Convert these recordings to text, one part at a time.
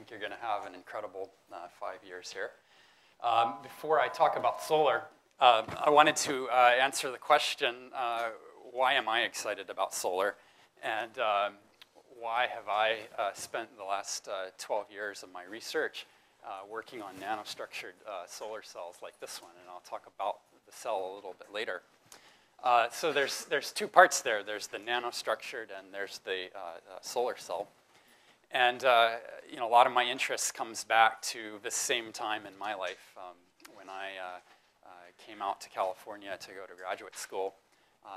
think you're going to have an incredible 5 years here. Before I talk about solar, I wanted to answer the question, why am I excited about solar? And why have I spent the last 12 years of my research working on nanostructured solar cells like this one? And I'll talk about the cell a little bit later. So there's two parts there. There's the nanostructured and there's the solar cell. And you know, a lot of my interest comes back to the same time in my life when I came out to California to go to graduate school.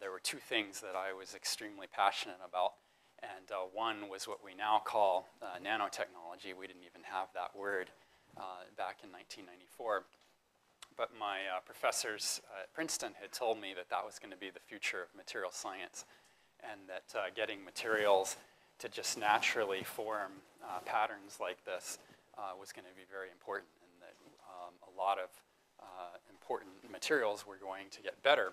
There were two things that I was extremely passionate about. And one was what we now call nanotechnology. We didn't even have that word back in 1994. But my professors at Princeton had told me that that was going to be the future of material science, and that getting materials to just naturally form patterns like this was going to be very important, and that a lot of important materials were going to get better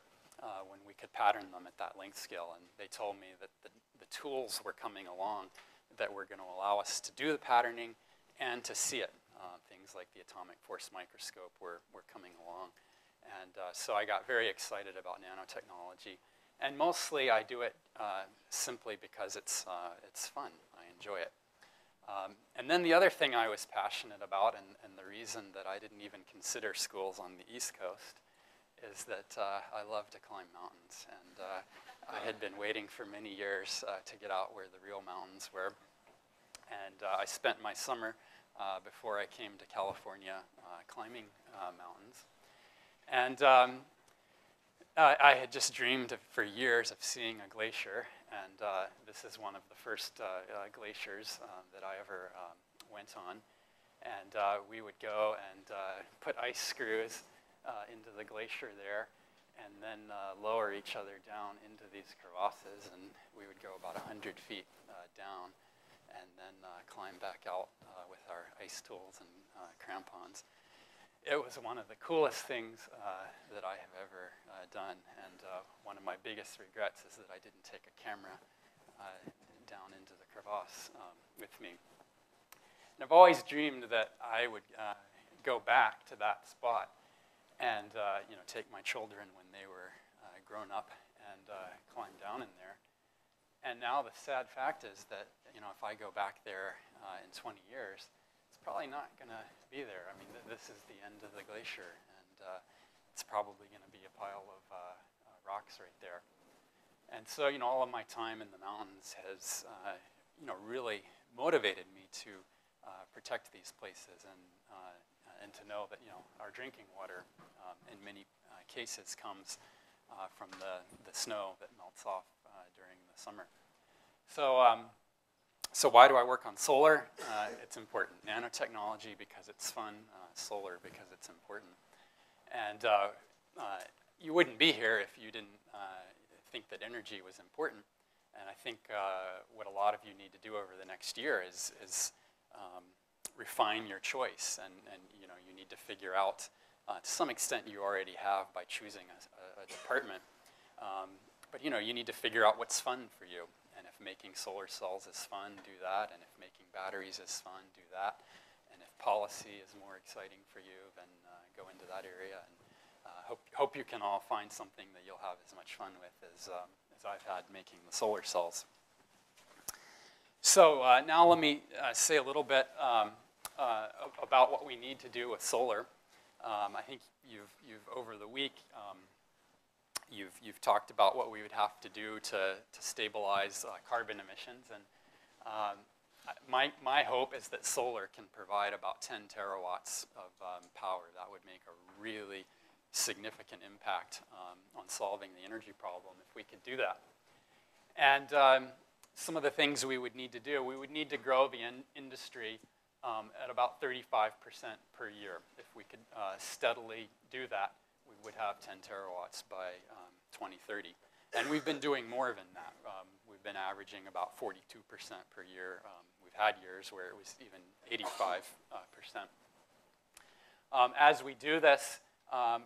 when we could pattern them at that length scale. And they told me that the tools were coming along that were going to allow us to do the patterning and to see it. Things like the atomic force microscope were coming along. And so I got very excited about nanotechnology. And mostly I do it simply because it's fun. I enjoy it. And then the other thing I was passionate about, and the reason that I didn't even consider schools on the East Coast, is that I love to climb mountains. And I had been waiting for many years to get out where the real mountains were. And I spent my summer before I came to California climbing mountains. And I had just dreamed for years of seeing a glacier, and this is one of the first glaciers that I ever went on. And we would go and put ice screws into the glacier there, and then lower each other down into these crevasses, and we would go about 100 feet down, and then climb back out with our ice tools and crampons. It was one of the coolest things that I have ever done, and one of my biggest regrets is that I didn't take a camera down into the crevasse with me. And I've always dreamed that I would go back to that spot and you know, take my children when they were grown up and climb down in there. And now the sad fact is that, you know, if I go back there in 20 years, it's probably not going to be there. I mean, this is the end of the glacier, and it's probably going to be a pile of rocks right there. And so, you know, all of my time in the mountains has, you know, really motivated me to protect these places and to know that, you know, our drinking water in many cases comes from the snow that melts off during the summer. So, so why do I work on solar? It's important. Nanotechnology because it's fun. Solar because it's important. And you wouldn't be here if you didn't think that energy was important. And I think what a lot of you need to do over the next year is refine your choice. And you know, you need to figure out, to some extent you already have by choosing a department. But you know, you need to figure out what's fun for you. And if making solar cells is fun, do that. And if making batteries is fun, do that. And if policy is more exciting for you, then go into that area. And hope you can all find something that you'll have as much fun with as I've had making the solar cells. So now let me say a little bit about what we need to do with solar. I think you've over the week, You've talked about what we would have to do to stabilize carbon emissions, and my hope is that solar can provide about 10 terawatts of power. That would make a really significant impact on solving the energy problem if we could do that. And some of the things we would need to do, we would need to grow the industry at about 35% per year. If we could steadily do that, we would have 10 terawatts by 2030. And we've been doing more than that. We've been averaging about 42% per year. We've had years where it was even 85%. As we do this,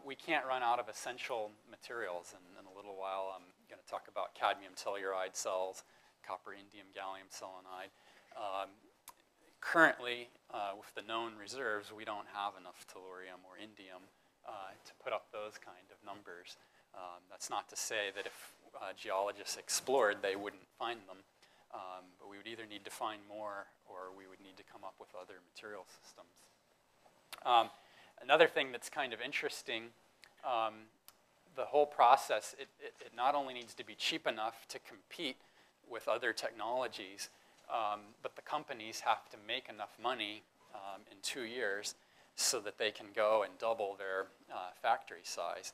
we can't run out of essential materials. And in a little while, I'm going to talk about cadmium telluride cells, copper indium gallium selenide. currently, with the known reserves, we don't have enough tellurium or indium to put up those kind of numbers. That's not to say that if geologists explored, they wouldn't find them. But we would either need to find more or we would need to come up with other material systems. Another thing that's kind of interesting, the whole process, it not only needs to be cheap enough to compete with other technologies, but the companies have to make enough money in 2 years so that they can go and double their factory size.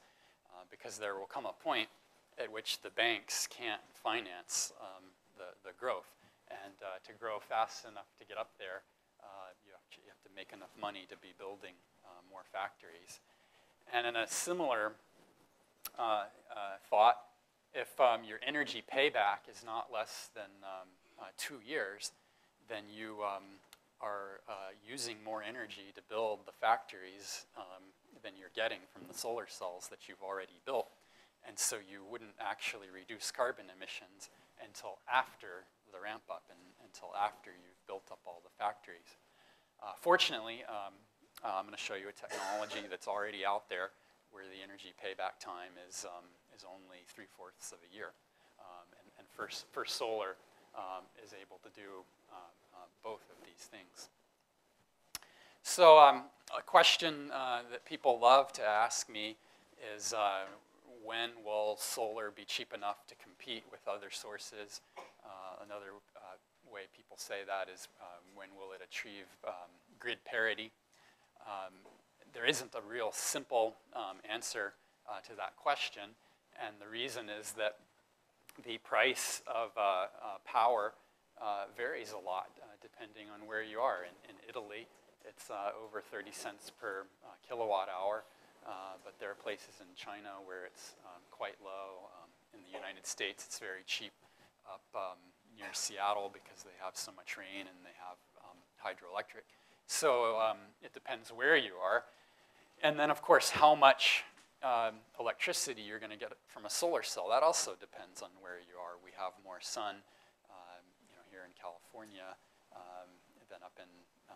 Because there will come a point at which the banks can't finance the growth. And to grow fast enough to get up there, you have to make enough money to be building more factories. And in a similar thought, if your energy payback is not less than 2 years, then you are using more energy to build the factories than you're getting from the solar cells that you've already built. And so you wouldn't actually reduce carbon emissions until after the ramp up and until after you've built up all the factories. Fortunately, I'm going to show you a technology that's already out there where the energy payback time is only 3/4 of a year. And First Solar is able to do both of these things. So a question that people love to ask me is when will solar be cheap enough to compete with other sources? Another way people say that is when will it achieve grid parity? There isn't a real simple answer to that question, and the reason is that the price of power varies a lot depending on where you are. In Italy, it's over 30 cents per kilowatt hour, but there are places in China where it's quite low. In the United States, it's very cheap up near Seattle because they have so much rain and they have hydroelectric. So it depends where you are. And then, of course, how much electricity you're going to get from a solar cell. That also depends on where you are. We have more sun here in California than up in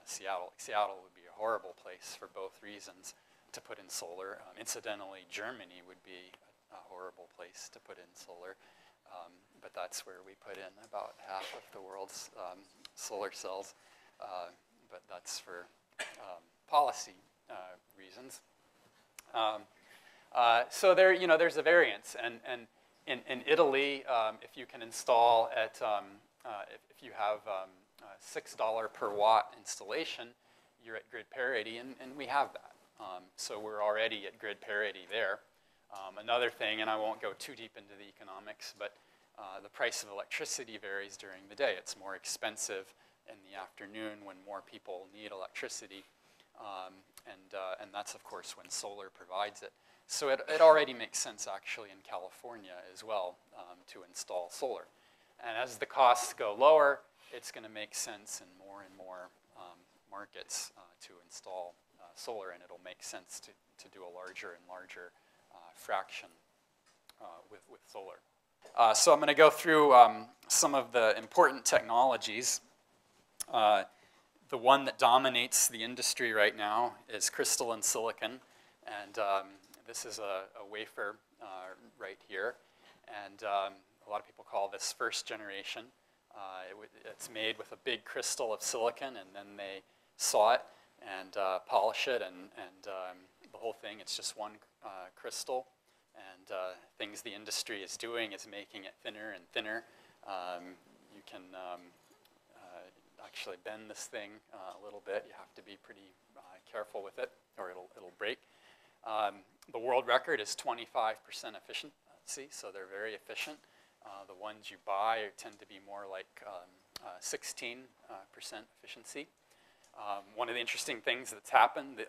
Seattle. Seattle would be a horrible place for both reasons to put in solar. Incidentally, Germany would be a horrible place to put in solar, but that's where we put in about half of the world's solar cells, but that's for policy reasons. So there's a variance, and in Italy, if you can install at, if you have $6 per watt installation, you're at grid parity, and we have that. So we're already at grid parity there. Another thing, and I won't go too deep into the economics, but the price of electricity varies during the day. It's more expensive in the afternoon when more people need electricity, and that's, of course, when solar provides it. So it already makes sense, actually, in California as well to install solar. And as the costs go lower, it's going to make sense in more and more markets to install solar, and it'll make sense to do a larger and larger fraction with solar. So I'm going to go through some of the important technologies. The one that dominates the industry right now is crystalline silicon, and this is a wafer right here, and a lot of people call this first generation. It's made with a big crystal of silicon, and then they saw it and polish it, and the whole thing, it's just one crystal. And things the industry is doing is making it thinner and thinner. You can actually bend this thing a little bit. You have to be pretty careful with it, or it'll break. The world record is 25% efficiency, so they're very efficient. The ones you buy tend to be more like 16% efficiency. One of the interesting things that's happened,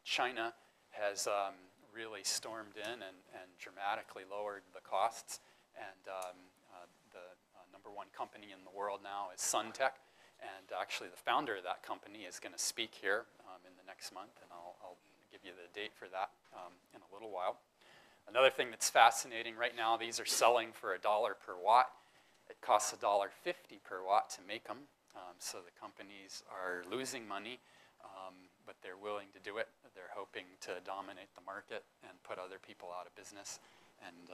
China has really stormed in and dramatically lowered the costs. And the number one company in the world now is Suntech. And actually the founder of that company is going to speak here in the next month, and I'll give you the date for that in a little while. Another thing that's fascinating right now, these are selling for $1 per watt. It costs $1.50 per watt to make them. So the companies are losing money, but they're willing to do it. They're hoping to dominate the market and put other people out of business and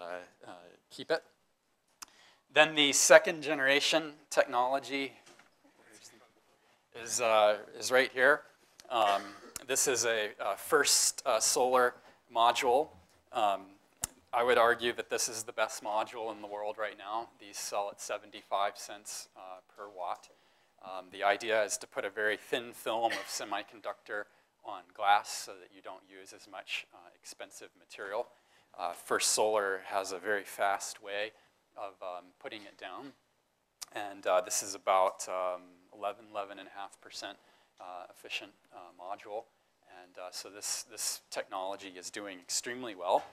keep it. Then the second generation technology is right here. This is a first solar module. I would argue that this is the best module in the world right now. These sell at 75 cents per watt. The idea is to put a very thin film of semiconductor on glass so that you don't use as much expensive material. First Solar has a very fast way of putting it down. And this is about 11.5% efficient module. And so this technology is doing extremely well.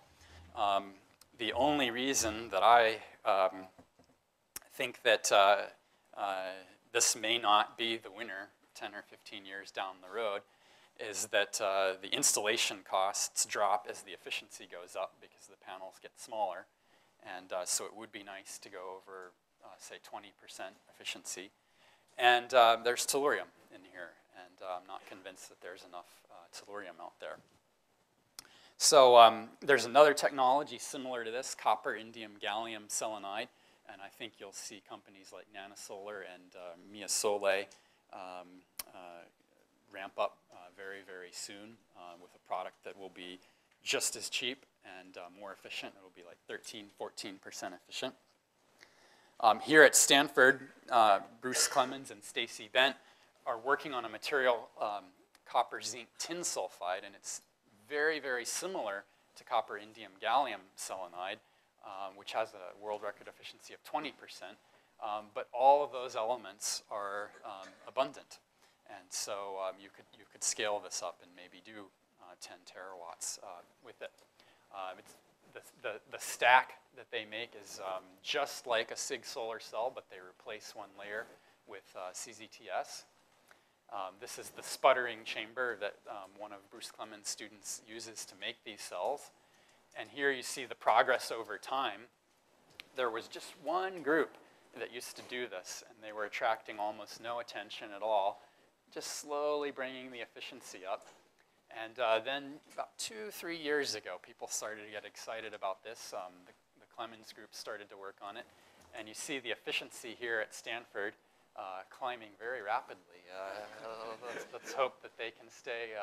The only reason that I think that this may not be the winner 10 or 15 years down the road is that the installation costs drop as the efficiency goes up because the panels get smaller. And so it would be nice to go over, say, 20% efficiency. And there's tellurium in here, and I'm not convinced that there's enough tellurium out there. So there's another technology similar to this, copper, indium, gallium selenide, and I think you'll see companies like Nanosolar and Mia Sole ramp up very, very soon with a product that will be just as cheap and more efficient. It will be like 13–14% efficient. Here at Stanford, Bruce Clemens and Stacy Bent are working on a material, copper zinc tin sulfide, and it's very, very similar to copper indium gallium selenide, which has a world record efficiency of 20%. But all of those elements are abundant. And so you could scale this up and maybe do 10 terawatts with it. The stack that they make is just like a SIG solar cell, but they replace one layer with CZTS. This is the sputtering chamber that one of Bruce Clemens' students uses to make these cells. And here you see the progress over time. There was just one group that used to do this, and they were attracting almost no attention at all, just slowly bringing the efficiency up. And then about 2–3 years ago, people started to get excited about this. The Clemens group started to work on it. And you see the efficiency here at Stanford climbing very rapidly. Let's hope that they can stay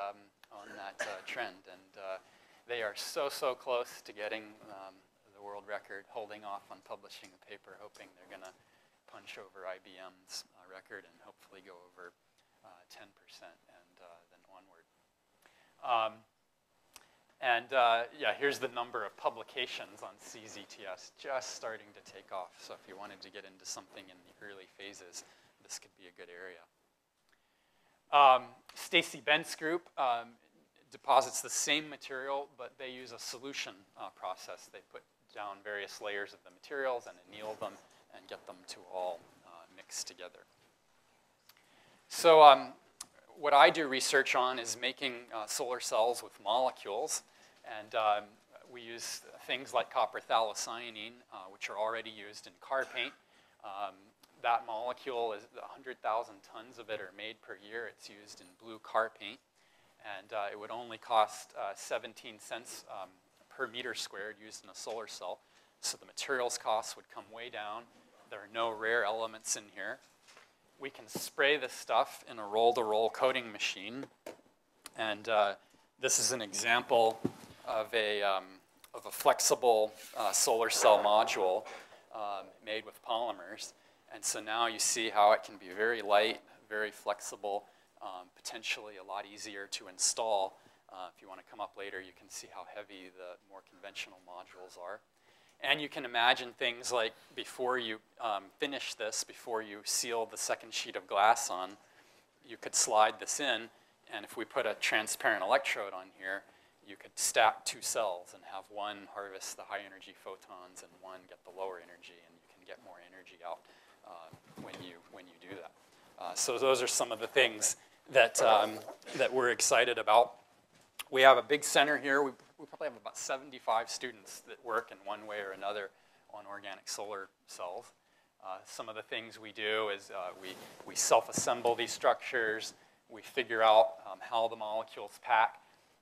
on that trend. And they are so close to getting the world record, holding off on publishing a paper, hoping they're going to punch over IBM's record and hopefully go over 10% and then onward. Yeah, here's the number of publications on CZTS just starting to take off. So if you wanted to get into something in the early phases, this could be a good area. Stacy Bent's group deposits the same material, but they use a solution process. They put down various layers of the materials and anneal them and get them to all mix together. So what I do research on is making solar cells with molecules. And we use things like copper phthalocyanine, which are already used in car paint. That molecule, is 100,000 tons of it are made per year. It's used in blue car paint. And it would only cost 17 cents per meter squared used in a solar cell. So the materials costs would come way down. There are no rare elements in here. We can spray this stuff in a roll-to-roll coating machine. And this is an example of a flexible solar cell module made with polymers. And so now you see how it can be very light, very flexible, potentially a lot easier to install. If you want to come up later, you can see how heavy the more conventional modules are. And you can imagine things like before you finish this, before you seal the second sheet of glass on, you could slide this in, and if we put a transparent electrode on here, you could stack two cells and have one harvest the high energy photons and one get the lower energy, and you can get more energy out when you do that. So those are some of the things that, that we're excited about. We have a big center here. We probably have about 75 students that work in one way or another on organic solar cells. Some of the things we do is we self-assemble these structures. We figure out how the molecules pack.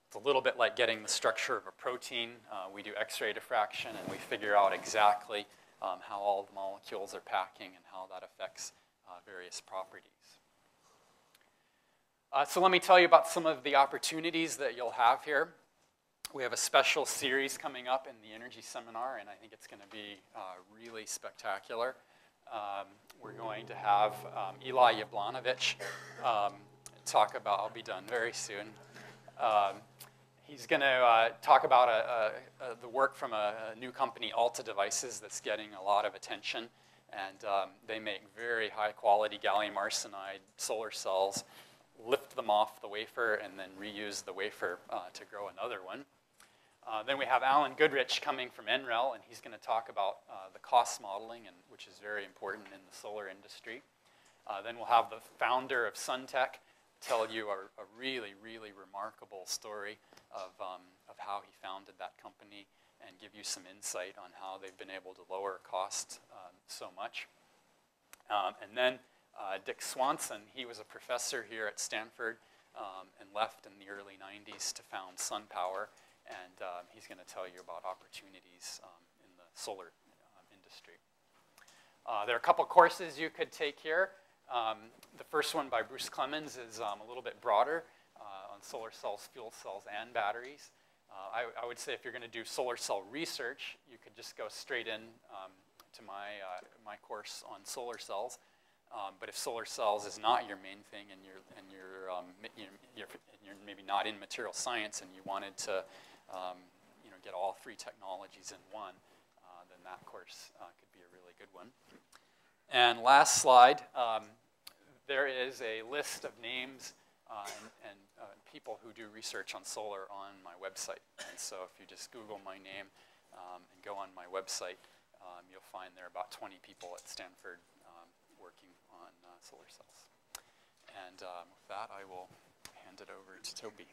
It's a little bit like getting the structure of a protein. We do X-ray diffraction, and we figure out exactly how all the molecules are packing and how that affects various properties. So let me tell you about some of the opportunities that you'll have here. We have a special series coming up in the energy seminar, and I think it's going to be really spectacular. We're going to have Eli Jablanovic talk about, I'll be done very soon. He's going to talk about the work from a new company, Alta Devices, that's getting a lot of attention. And they make very high-quality gallium arsenide solar cells, lift them off the wafer, and then reuse the wafer to grow another one. Then we have Alan Goodrich coming from NREL, and he's going to talk about the cost modeling, which is very important in the solar industry. Then we'll have the founder of Suntech tell you a really, really remarkable story of how he founded that company and give you some insight on how they've been able to lower cost so much. And then Dick Swanson, he was a professor here at Stanford and left in the early 90s to found SunPower. And he's going to tell you about opportunities in the solar industry. There are a couple courses you could take here. The first one by Bruce Clemens is a little bit broader on solar cells, fuel cells, and batteries. I would say if you're going to do solar cell research, you could just go straight in to my course on solar cells. But if solar cells is not your main thing, and you're maybe not in material science, and you wanted to get all three technologies in one, then that course could be a really good one. And last slide, there is a list of names and people who do research on solar on my website. And so if you just Google my name and go on my website, you'll find there are about 20 people at Stanford working on solar cells. And with that, I will hand it over to Toby.